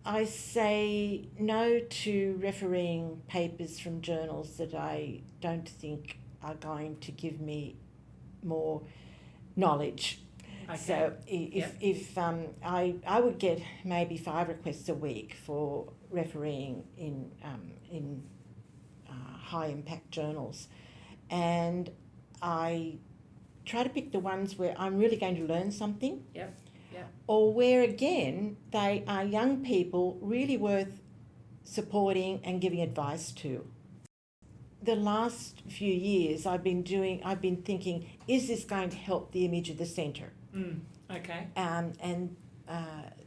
I say no to refereeing papers from journals that I don't think are going to give me more knowledge. Okay. So if I would get maybe 5 requests a week for refereeing in high impact journals, and I try to pick the ones where I'm really going to learn something. Yep. Or where they are young people really worth supporting and giving advice to. The last few years I've been thinking, is this going to help the image of the centre? Okay. And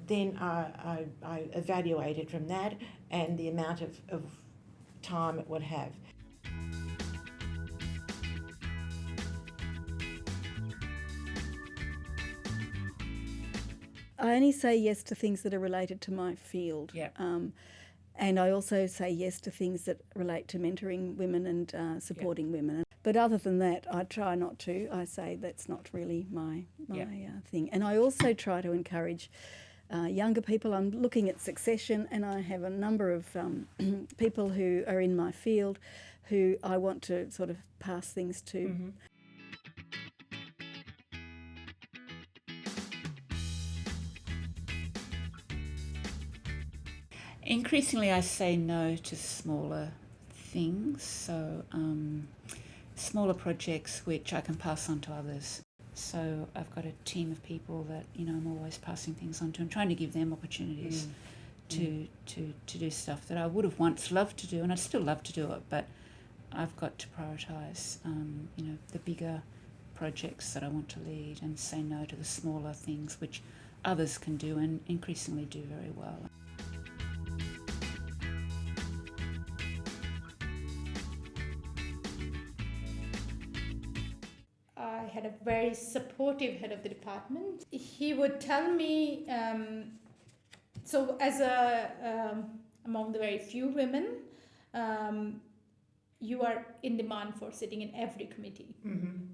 then I evaluated from that and the amount of time it would have. I only say yes to things that are related to my field. Yeah. And I also say yes to things that relate to mentoring women and supporting women. But other than that, I try not to. I say that's not really my thing. And I also try to encourage younger people. I'm looking at succession, and I have a number of people who are in my field who I want to sort of pass things to. Mm-hmm. Increasingly, I say no to smaller things, so smaller projects which I can pass on to others. So I've got a team of people that I'm always passing things on to and trying to give them opportunities to do stuff that I would have once loved to do, and I'd still love to do it, but I've got to prioritise the bigger projects that I want to lead and say no to the smaller things which others can do and increasingly do very well. I had a very supportive head of the department. He would tell me, so as among the very few women, you are in demand for sitting in every committee. Mm-hmm.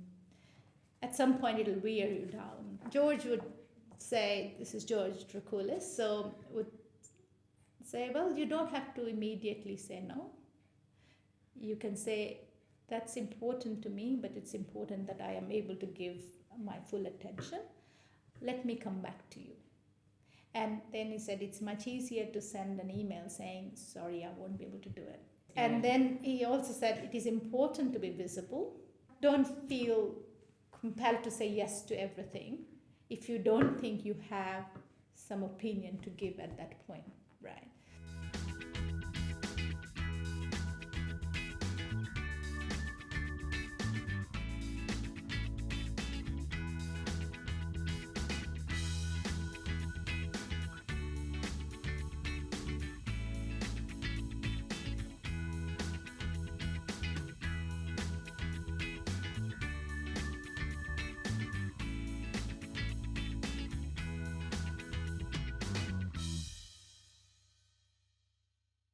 At some point it'll wear you down. George would say, this is George Draculis, so would say, well, you don't have to immediately say no. You can say, that's important to me, but it's important that I am able to give my full attention. Let me come back to you. And then he said, it's much easier to send an email saying, sorry, I won't be able to do it. Yeah. And then he also said, it is important to be visible. Don't feel compelled to say yes to everything if you don't think you have some opinion to give at that point.